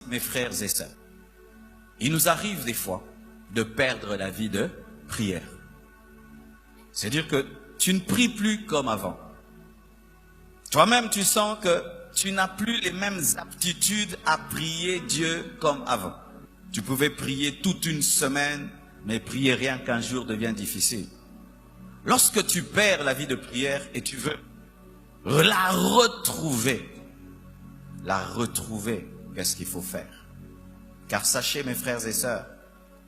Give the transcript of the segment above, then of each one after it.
mes frères et sœurs, il nous arrive des fois de perdre la vie de prière. C'est-à-dire que tu ne pries plus comme avant. Toi-même, tu sens que tu n'as plus les mêmes aptitudes à prier Dieu comme avant. Tu pouvais prier toute une semaine, mais prier rien qu'un jour devient difficile. Lorsque tu perds la vie de prière et tu veux la retrouver, qu'est-ce qu'il faut faire? Car sachez, mes frères et sœurs,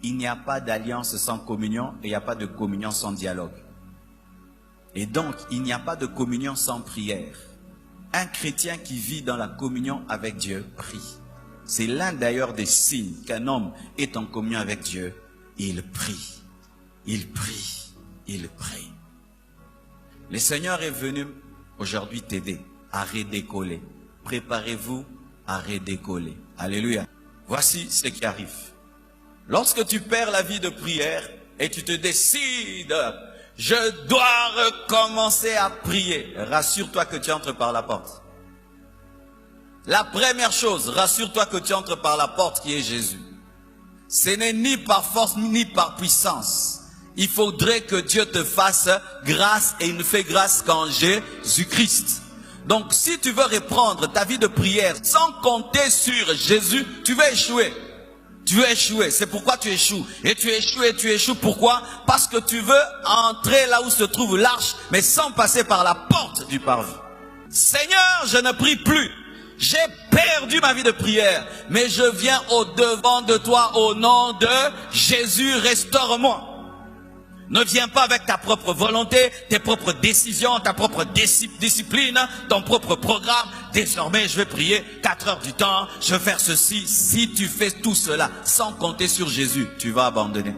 il n'y a pas d'alliance sans communion et il n'y a pas de communion sans dialogue. Et donc, il n'y a pas de communion sans prière. Un chrétien qui vit dans la communion avec Dieu prie. C'est l'un d'ailleurs des signes qu'un homme est en communion avec Dieu. Il prie, il prie, il prie. Le Seigneur est venu aujourd'hui t'aider à redécoller. Préparez-vous à redécoller. Alléluia. Voici ce qui arrive. Lorsque tu perds la vie de prière et tu te décides, je dois recommencer à prier. Rassure-toi que tu entres par la porte. La première chose, rassure-toi que tu entres par la porte qui est Jésus. Ce n'est ni par force ni par puissance. Il faudrait que Dieu te fasse grâce et il ne fait grâce qu'en Jésus-Christ. Donc si tu veux reprendre ta vie de prière sans compter sur Jésus, tu vas échouer. Tu veux échouer, c'est pourquoi tu échoues. Et tu échoues, pourquoi? Parce que tu veux entrer là où se trouve l'arche, mais sans passer par la porte du parvis. Seigneur, je ne prie plus. J'ai perdu ma vie de prière, mais je viens au devant de toi au nom de Jésus, restaure-moi. Ne viens pas avec ta propre volonté, tes propres décisions, ta propre discipline, ton propre programme. Désormais, je vais prier 4 heures du temps, je vais faire ceci. Si tu fais tout cela sans compter sur Jésus, tu vas abandonner.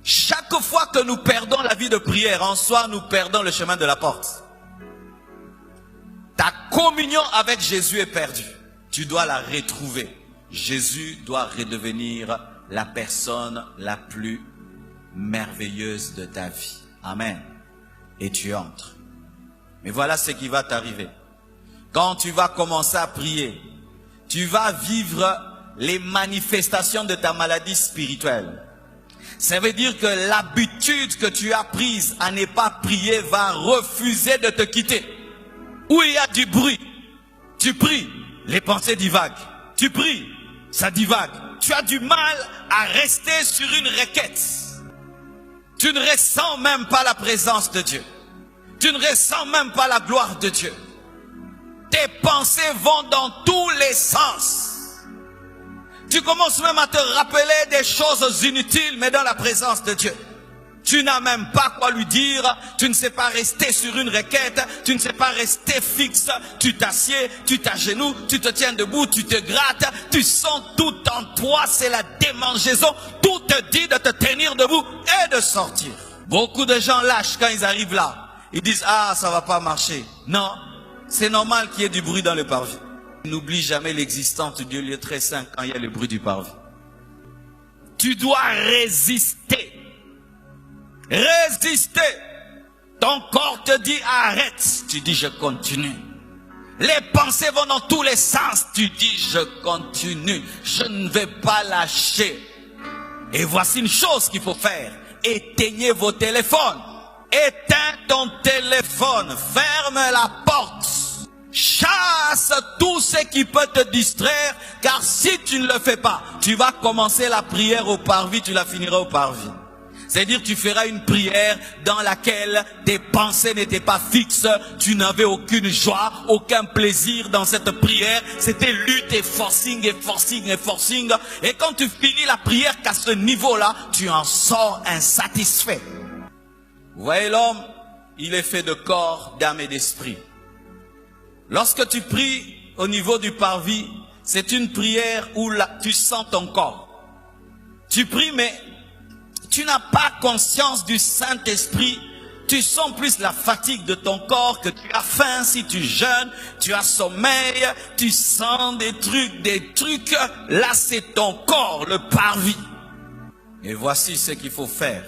Chaque fois que nous perdons la vie de prière, en soi, nous perdons le chemin de la porte. Ta communion avec Jésus est perdue. Tu dois la retrouver. Jésus doit redevenir la personne la plus merveilleuse de ta vie. Amen. Et tu entres. Mais voilà ce qui va t'arriver. Quand tu vas commencer à prier, tu vas vivre les manifestations de ta maladie spirituelle. Ça veut dire que l'habitude que tu as prise à ne pas prier va refuser de te quitter. Où il y a du bruit, tu pries, les pensées divaguent. Tu pries, ça divague. Tu as du mal à rester sur une requête. Tu ne ressens même pas la présence de Dieu. Tu ne ressens même pas la gloire de Dieu. Tes pensées vont dans tous les sens. Tu commences même à te rappeler des choses inutiles, mais dans la présence de Dieu. Tu n'as même pas quoi lui dire. Tu ne sais pas rester sur une requête. Tu ne sais pas rester fixe. Tu t'assieds, tu t'agenouilles, tu te tiens debout, tu te grattes. Tu sens tout en toi, c'est la démangeaison. Tout te dit de te tenir debout et de sortir. Beaucoup de gens lâchent quand ils arrivent là. Ils disent, ah, ça va pas marcher. Non, c'est normal qu'il y ait du bruit dans le parvis. N'oublie jamais l'existence du lieu très saint quand il y a le bruit du parvis. Tu dois résister. Résister. Ton corps te dit arrête. Tu dis je continue. Les pensées vont dans tous les sens. Tu dis je continue. Je ne vais pas lâcher. Et voici une chose qu'il faut faire. Éteignez vos téléphones. Éteins ton téléphone. Ferme la porte. Chasse tout ce qui peut te distraire. Car si tu ne le fais pas, tu vas commencer la prière au parvis. Tu la finiras au parvis. C'est-à-dire tu feras une prière dans laquelle tes pensées n'étaient pas fixes, tu n'avais aucune joie, aucun plaisir dans cette prière. C'était lutte et forcing et forcing et forcing. Et quand tu finis la prière qu'à ce niveau-là, tu en sors insatisfait. Vous voyez, l'homme, il est fait de corps, d'âme et d'esprit. Lorsque tu pries au niveau du parvis, c'est une prière où tu sens ton corps. Tu pries mais tu n'as pas conscience du Saint-Esprit. Tu sens plus la fatigue de ton corps, que tu as faim si tu jeûnes, tu as sommeil, tu sens des trucs. Là, c'est ton corps, le parvis. Et voici ce qu'il faut faire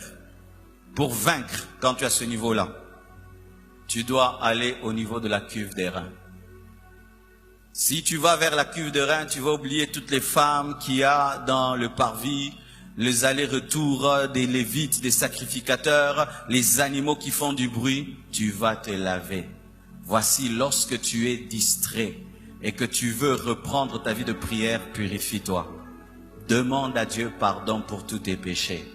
pour vaincre quand tu as ce niveau-là. Tu dois aller au niveau de la cuve des reins. Si tu vas vers la cuve de rein, tu vas oublier toutes les femmes qu'il y a dans le parvis, les allers-retours des lévites, des sacrificateurs, les animaux qui font du bruit. Tu vas te laver. Voici, lorsque tu es distrait et que tu veux reprendre ta vie de prière, purifie-toi. Demande à Dieu pardon pour tous tes péchés.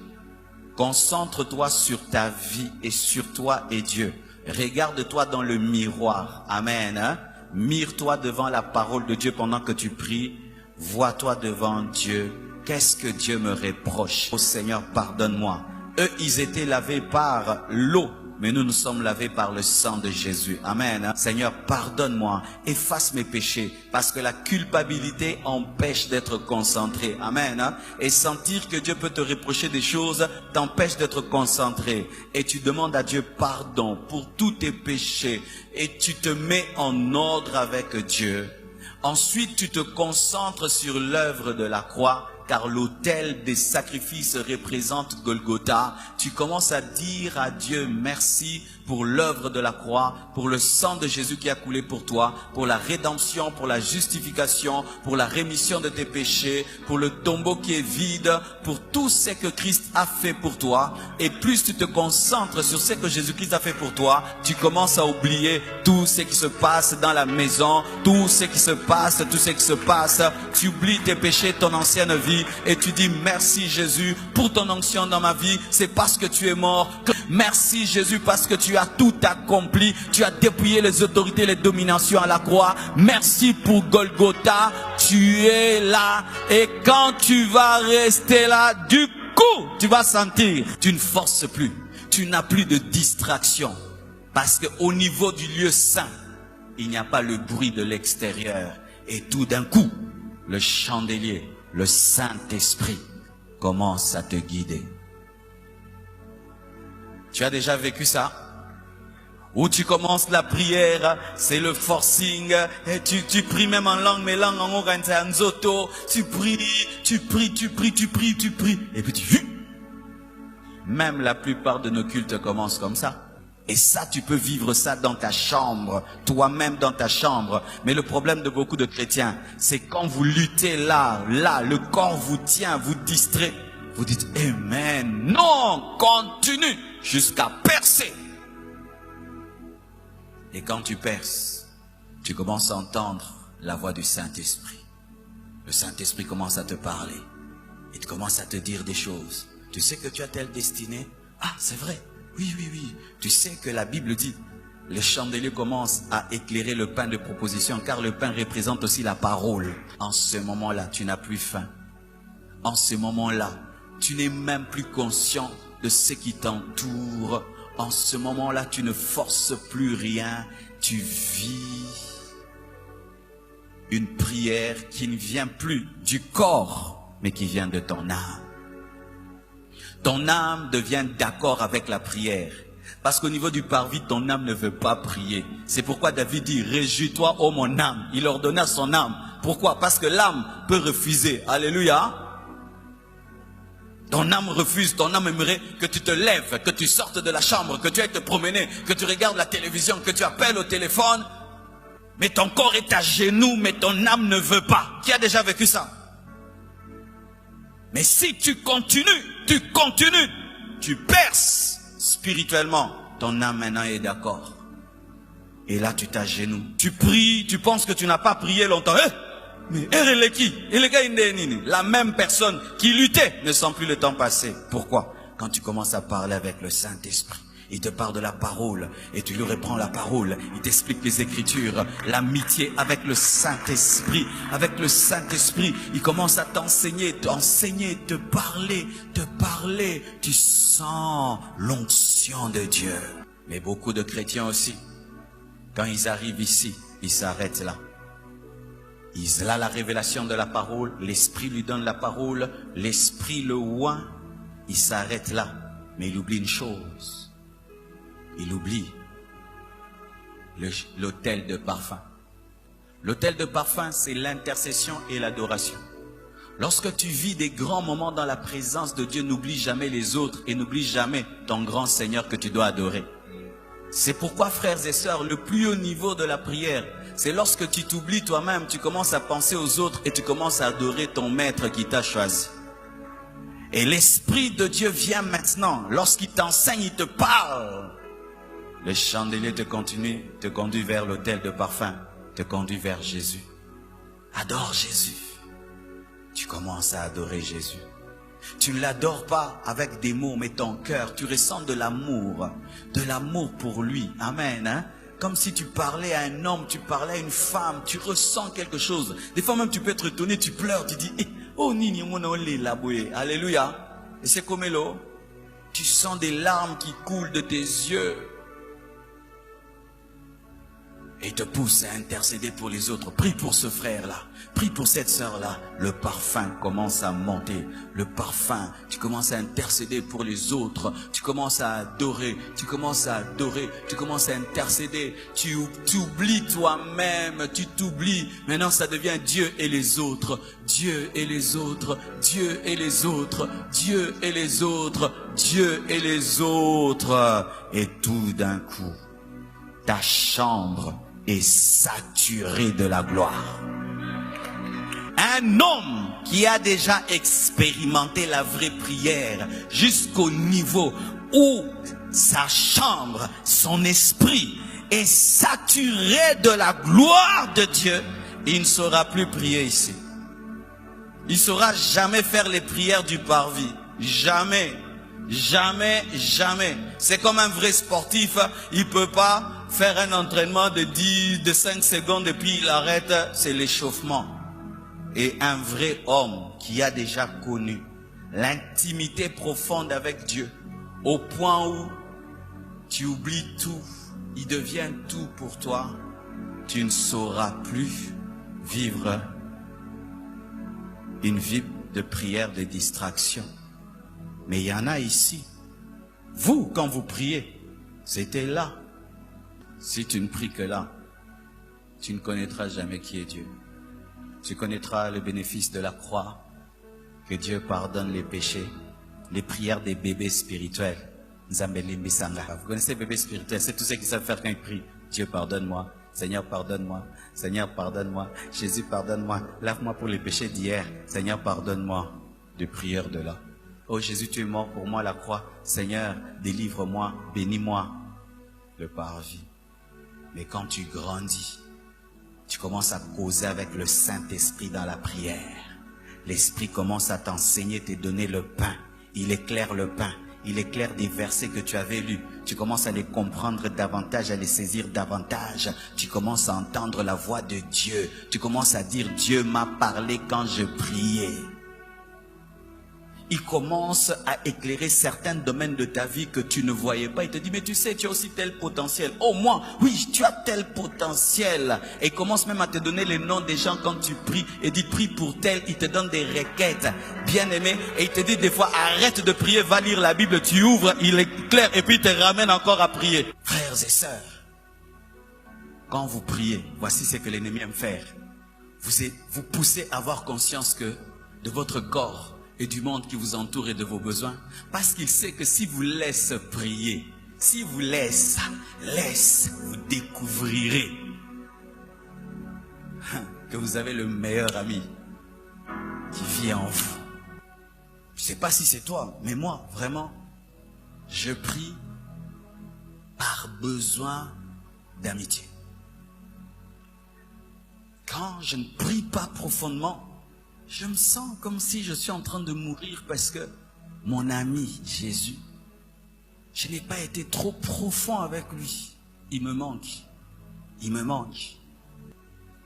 Concentre-toi sur ta vie et sur toi et Dieu. Regarde-toi dans le miroir. Amen. Hein? Mire-toi devant la parole de Dieu pendant que tu pries. Vois-toi devant Dieu. Qu'est-ce que Dieu me reproche? Oh Seigneur, pardonne-moi. Eux, ils étaient lavés par l'eau, mais nous sommes lavés par le sang de Jésus. Amen. Seigneur, pardonne-moi, efface mes péchés, parce que la culpabilité empêche d'être concentré. Amen. Et sentir que Dieu peut te reprocher des choses t'empêche d'être concentré. Et tu demandes à Dieu pardon pour tous tes péchés. Et tu te mets en ordre avec Dieu. Ensuite, tu te concentres sur l'œuvre de la croix, car l'autel des sacrifices représente Golgotha. Tu commences à dire à Dieu merci pour l'œuvre de la croix, pour le sang de Jésus qui a coulé pour toi, pour la rédemption, pour la justification, pour la rémission de tes péchés, pour le tombeau qui est vide, pour tout ce que Christ a fait pour toi. Et plus tu te concentres sur ce que Jésus-Christ a fait pour toi, tu commences à oublier tout ce qui se passe dans la maison, tout ce qui se passe, Tu oublies tes péchés, ton ancienne vie, et tu dis merci Jésus pour ton onction dans ma vie. C'est parce que tu es mort. Merci Jésus parce que tu as tout accompli. Tu as dépouillé les autorités, les dominations à la croix. Merci pour Golgotha. Tu es là. Et quand tu vas rester là, du coup, tu vas sentir, tu ne forces plus. Tu n'as plus de distraction. Parce qu'au niveau du lieu saint, il n'y a pas le bruit de l'extérieur. Et tout d'un coup, le chandelier, le Saint-Esprit commence à te guider. Tu as déjà vécu ça? Où tu commences la prière, c'est le forcing, et tu pries même en langue, mais langue en oranzoto, tu pries, et puis même la plupart de nos cultes commencent comme ça. Et ça, tu peux vivre ça dans ta chambre, toi-même dans ta chambre. Mais le problème de beaucoup de chrétiens, c'est quand vous luttez là, le corps vous tient, vous distrait. Vous dites, Amen. Non, continue jusqu'à percer. Et quand tu perces, tu commences à entendre la voix du Saint-Esprit. Le Saint-Esprit commence à te parler. Il commence à te dire des choses. Tu sais que tu as telle destinée? Ah, c'est vrai. Oui. Tu sais que la Bible dit, le chandelier commence à éclairer le pain de proposition, car le pain représente aussi la parole. En ce moment-là, tu n'as plus faim. En ce moment-là, tu n'es même plus conscient de ce qui t'entoure. En ce moment-là, tu ne forces plus rien. Tu vis une prière qui ne vient plus du corps, mais qui vient de ton âme. Ton âme devient d'accord avec la prière. Parce qu'au niveau du parvis, ton âme ne veut pas prier. C'est pourquoi David dit, réjouis-toi, ô mon âme. Il ordonna à son âme. Pourquoi? Parce que l'âme peut refuser. Alléluia. Ton âme refuse, ton âme aimerait que tu te lèves, que tu sortes de la chambre, que tu ailles te promener, que tu regardes la télévision, que tu appelles au téléphone. Mais ton corps est à genoux, mais ton âme ne veut pas. Qui a déjà vécu ça? Mais si tu continues, tu perces spirituellement, ton âme maintenant est d'accord. Et là tu t'agenouilles. Tu pries, tu penses que tu n'as pas prié longtemps. Mais la même personne qui luttait ne sent plus le temps passer. Pourquoi? Quand tu commences à parler avec le Saint-Esprit, il te parle de la parole et tu lui reprends la parole. Il t'explique les Écritures, l'amitié avec le Saint-Esprit. Avec le Saint-Esprit, il commence à t'enseigner, te parler. Tu sens l'onction de Dieu. Mais beaucoup de chrétiens aussi, quand ils arrivent ici, ils s'arrêtent là. Il a la révélation de la parole, l'Esprit lui donne la parole, l'Esprit le oint, il s'arrête là. Mais il oublie une chose. Il oublie l'autel de parfum. L'autel de parfum, c'est l'intercession et l'adoration. Lorsque tu vis des grands moments dans la présence de Dieu, n'oublie jamais les autres et n'oublie jamais ton grand Seigneur que tu dois adorer. C'est pourquoi, frères et sœurs, le plus haut niveau de la prière, C'est lorsque tu t'oublies toi-même, tu commences à penser aux autres et tu commences à adorer ton maître qui t'a choisi. Et l'Esprit de Dieu vient maintenant. Lorsqu'il t'enseigne, il te parle. Le chandelier te conduit vers l'autel de parfum, te conduit vers Jésus. Adore Jésus. Tu commences à adorer Jésus. Tu ne l'adores pas avec des mots, mais ton cœur, tu ressens de l'amour pour lui. Amen. Hein? Comme si tu parlais à un homme, tu parlais à une femme, tu ressens quelque chose. Des fois même tu peux être étonné, tu pleures, tu dis, oh nini mona ole laboué. Alléluia. Et c'est comme l'eau. Tu sens des larmes qui coulent de tes yeux. Et il te pousse à intercéder pour les autres. Prie pour ce frère-là. Prie pour cette sœur-là. Le parfum commence à monter. Le parfum, tu commences à intercéder pour les autres. Tu commences à adorer. Tu commences à adorer. Tu commences à intercéder. Tu t'oublies toi-même. Tu t'oublies. Maintenant, ça devient Dieu et les autres. Dieu et les autres. Dieu et les autres. Dieu et les autres. Dieu et les autres. Et tout d'un coup, ta chambre est saturé de la gloire. Un homme qui a déjà expérimenté la vraie prière jusqu'au niveau où sa chambre, son esprit est saturé de la gloire de Dieu, il ne saura plus prier ici. Il ne saura jamais faire les prières du parvis. Jamais. Jamais, jamais. C'est comme un vrai sportif, il ne peut pas faire un entraînement de 5 secondes et puis il arrête, c'est l'échauffement. Et un vrai homme qui a déjà connu l'intimité profonde avec Dieu, au point où tu oublies tout, il devient tout pour toi, tu ne sauras plus vivre une vie de prière, de distraction. Mais il y en a ici. Vous, quand vous priez, c'était là. Si tu ne pries que là, tu ne connaîtras jamais qui est Dieu. Tu connaîtras le bénéfice de la croix, que Dieu pardonne les péchés, les prières des bébés spirituels. Vous connaissez les bébés spirituels, c'est tous ceux qui savent faire quand ils prient. Dieu pardonne-moi, Seigneur pardonne-moi, Seigneur pardonne-moi, Jésus pardonne-moi, lave-moi pour les péchés d'hier, Seigneur pardonne-moi. Des prières de là. Oh Jésus, tu es mort pour moi à la croix. Seigneur, délivre-moi, bénis-moi. Le parvis. Mais quand tu grandis, tu commences à causer avec le Saint-Esprit dans la prière. L'Esprit commence à t'enseigner, te donner le pain. Il éclaire le pain. Il éclaire des versets que tu avais lus. Tu commences à les comprendre davantage, à les saisir davantage. Tu commences à entendre la voix de Dieu. Tu commences à dire, Dieu m'a parlé quand je priais. Il commence à éclairer certains domaines de ta vie que tu ne voyais pas. Il te dit, mais tu sais, tu as aussi tel potentiel. Oh, moi, oui, tu as tel potentiel. Et il commence même à te donner les noms des gens quand tu pries. Et dit, prie pour tel. Il te donne des requêtes. Bien aimé. Et il te dit des fois, arrête de prier, va lire la Bible. Tu ouvres, il éclaire et puis il te ramène encore à prier. Frères et sœurs, quand vous priez, voici ce que l'ennemi aime faire. Vous poussez à avoir conscience que de votre corps et du monde qui vous entoure et de vos besoins. Parce qu'il sait que si vous laisse prier, si vous laisse, vous découvrirez que vous avez le meilleur ami qui vit en vous. Je ne sais pas si c'est toi, mais moi, vraiment, je prie par besoin d'amitié. Quand je ne prie pas profondément, je me sens comme si je suis en train de mourir parce que mon ami Jésus, je n'ai pas été trop profond avec lui. Il me manque. Il me manque.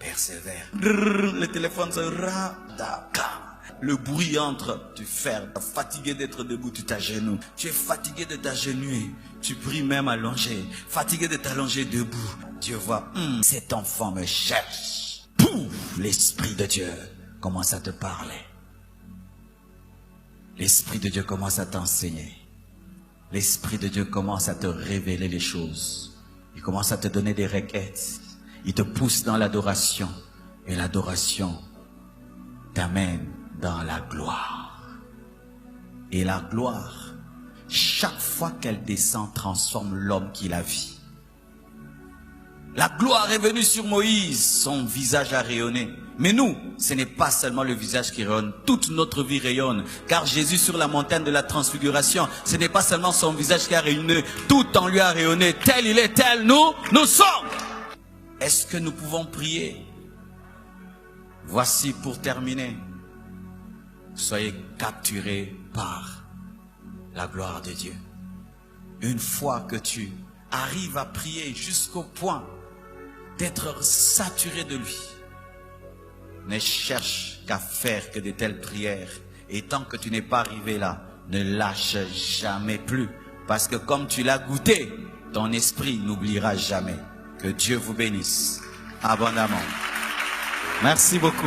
Persévère. Le téléphone se radaka. Le bruit entre. Tu fermes. Tu es fatigué d'être debout, tu t'agenouilles. Tu es fatigué de t'agenouiller. Tu pries même allongé. Fatigué de t'allonger debout. Dieu voit, cet enfant me cherche. Pouf, l'Esprit de Dieu commence à te parler. L'Esprit de Dieu commence à t'enseigner. L'Esprit de Dieu commence à te révéler les choses. Il commence à te donner des requêtes. Il te pousse dans l'adoration. Et l'adoration t'amène dans la gloire. Et la gloire, chaque fois qu'elle descend, transforme l'homme qui la vit. La gloire est venue sur Moïse, son visage a rayonné. Mais nous, ce n'est pas seulement le visage qui rayonne, toute notre vie rayonne. Car Jésus sur la montagne de la transfiguration, ce n'est pas seulement son visage qui a rayonné, tout en lui a rayonné. Tel il est, tel nous sommes. Est-ce que nous pouvons prier? Voici pour terminer. Soyez capturés par la gloire de Dieu. Une fois que tu arrives à prier jusqu'au point d'être saturé de lui, ne cherche qu'à faire que de telles prières. Et tant que tu n'es pas arrivé là, ne lâche jamais plus. Parce que comme tu l'as goûté, ton esprit n'oubliera jamais. Que Dieu vous bénisse abondamment. Merci beaucoup.